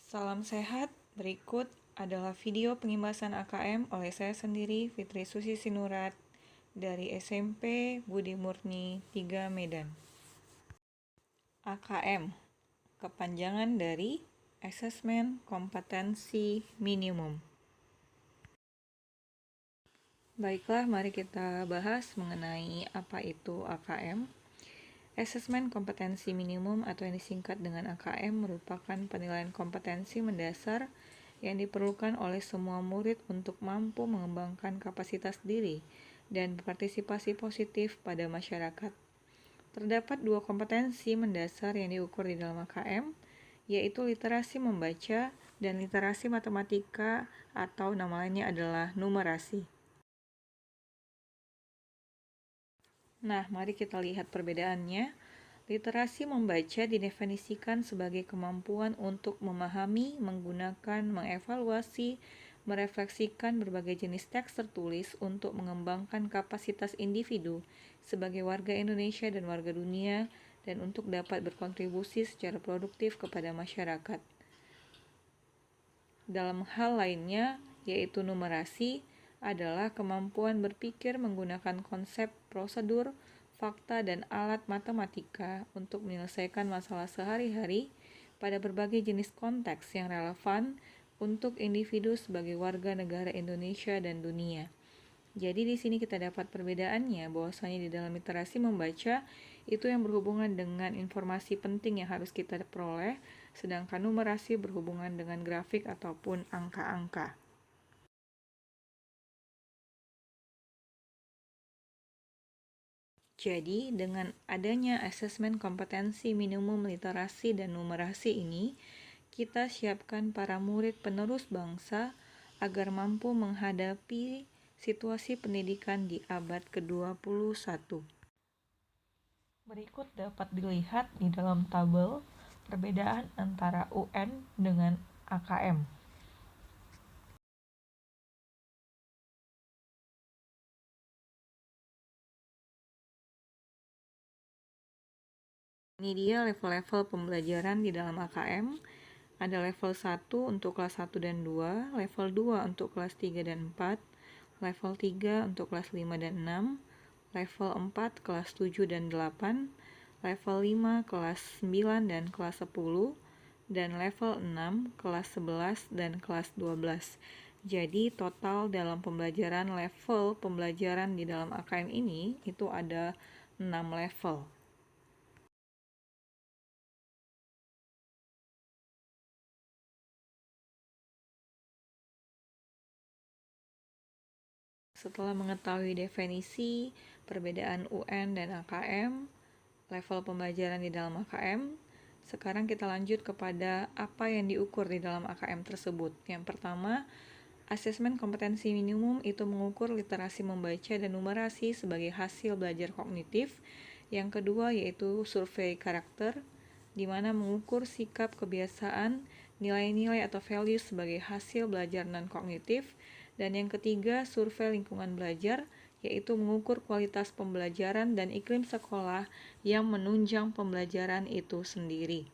Salam sehat, berikut adalah video pengimbasan AKM oleh saya sendiri, Fitri Susi Sinurat, dari SMP Budi Murni 3 Medan. AKM, kepanjangan dari Asesmen Kompetensi Minimum. Baiklah, mari kita bahas mengenai apa itu AKM. Asesmen kompetensi minimum atau yang disingkat dengan AKM merupakan penilaian kompetensi mendasar yang diperlukan oleh semua murid untuk mampu mengembangkan kapasitas diri dan berpartisipasi positif pada masyarakat. Terdapat dua kompetensi mendasar yang diukur di dalam AKM, yaitu literasi membaca dan literasi matematika atau nama lainnya adalah numerasi. Nah, mari kita lihat perbedaannya. Literasi membaca didefinisikan sebagai kemampuan untuk memahami, menggunakan, mengevaluasi, merefleksikan berbagai jenis teks tertulis untuk mengembangkan kapasitas individu sebagai warga Indonesia dan warga dunia dan untuk dapat berkontribusi secara produktif kepada masyarakat. Dalam hal lainnya, yaitu numerasi, adalah kemampuan berpikir menggunakan konsep, prosedur, fakta, dan alat matematika untuk menyelesaikan masalah sehari-hari pada berbagai jenis konteks yang relevan untuk individu sebagai warga negara Indonesia dan dunia. Jadi di sini kita dapat perbedaannya bahwasanya di dalam literasi membaca itu yang berhubungan dengan informasi penting yang harus kita peroleh, sedangkan numerasi berhubungan dengan grafik ataupun angka-angka. Jadi, dengan adanya asesmen kompetensi minimum literasi dan numerasi ini, kita siapkan para murid penerus bangsa agar mampu menghadapi situasi pendidikan di abad ke-21. Berikut dapat dilihat di dalam tabel perbedaan antara UN dengan AKM. Ini dia level-level pembelajaran di dalam AKM. Ada level 1 untuk kelas 1 dan 2, level 2 untuk kelas 3 dan 4, level 3 untuk kelas 5 dan 6, level 4 kelas 7 dan 8, level 5 kelas 9 dan kelas 10, dan level 6 kelas 11 dan kelas 12. Jadi total dalam pembelajaran level pembelajaran di dalam AKM ini itu ada 6 level. Setelah mengetahui definisi, perbedaan UN dan AKM, level pembelajaran di dalam AKM, sekarang kita lanjut kepada apa yang diukur di dalam AKM tersebut. Yang pertama, asesmen kompetensi minimum itu mengukur literasi membaca dan numerasi sebagai hasil belajar kognitif. Yang kedua yaitu survei karakter, di mana mengukur sikap, kebiasaan, nilai-nilai atau values sebagai hasil belajar non-kognitif. Dan yang ketiga, survei lingkungan belajar, yaitu mengukur kualitas pembelajaran dan iklim sekolah yang menunjang pembelajaran itu sendiri.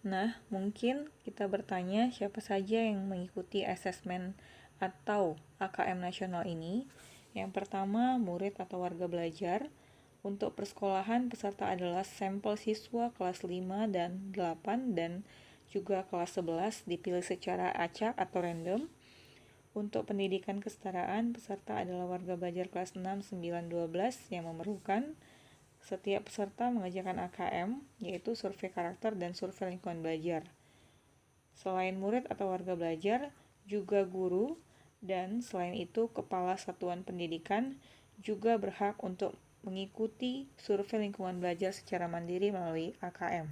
Nah, mungkin kita bertanya siapa saja yang mengikuti asesmen atau AKM nasional ini. Yang pertama, murid atau warga belajar. Untuk persekolahan, peserta adalah sampel siswa kelas 5 dan 8 dan juga kelas 11 dipilih secara acak atau random. Untuk pendidikan kesetaraan, peserta adalah warga belajar kelas 6, 9, 12 yang memerlukan. Setiap peserta mengerjakan AKM, yaitu survei karakter dan survei lingkungan belajar. Selain murid atau warga belajar, juga guru, dan selain itu kepala satuan pendidikan juga berhak untuk mengikuti survei lingkungan belajar secara mandiri melalui AKM.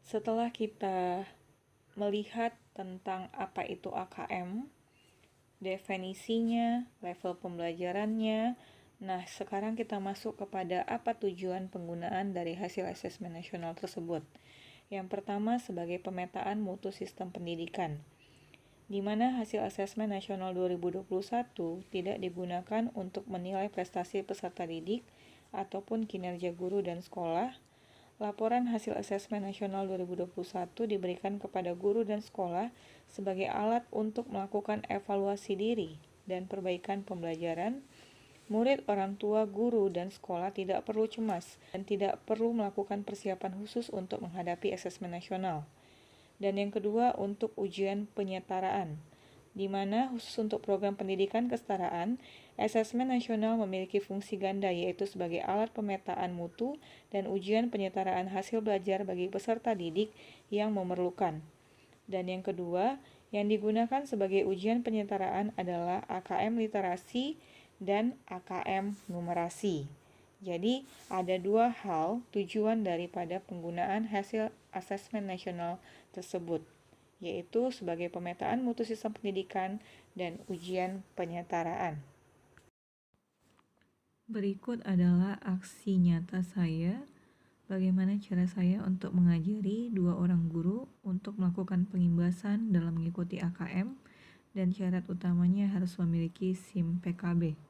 Setelah kita melihat tentang apa itu AKM, definisinya, level pembelajarannya. Nah, sekarang kita masuk kepada apa tujuan penggunaan dari hasil asesmen nasional tersebut. Yang pertama sebagai pemetaan mutu sistem pendidikan, di mana hasil asesmen nasional 2021 tidak digunakan untuk menilai prestasi peserta didik ataupun kinerja guru dan sekolah. Laporan hasil asesmen nasional 2021 diberikan kepada guru dan sekolah sebagai alat untuk melakukan evaluasi diri dan perbaikan pembelajaran. Murid, orang tua, guru, dan sekolah tidak perlu cemas dan tidak perlu melakukan persiapan khusus untuk menghadapi asesmen nasional. Dan yang kedua, untuk ujian penyetaraan, di mana khusus untuk program pendidikan kesetaraan, asesmen nasional memiliki fungsi ganda, yaitu sebagai alat pemetaan mutu dan ujian penyetaraan hasil belajar bagi peserta didik yang memerlukan. Dan yang kedua, yang digunakan sebagai ujian penyetaraan adalah AKM literasi dan AKM numerasi. Jadi, ada dua hal tujuan daripada penggunaan hasil asesmen nasional tersebut, yaitu sebagai pemetaan mutu sistem pendidikan dan ujian penyetaraan. Berikut adalah aksi nyata saya, bagaimana cara saya untuk mengajari 2 orang guru untuk melakukan pengimbasan dalam mengikuti AKM, dan syarat utamanya harus memiliki SIM PKB.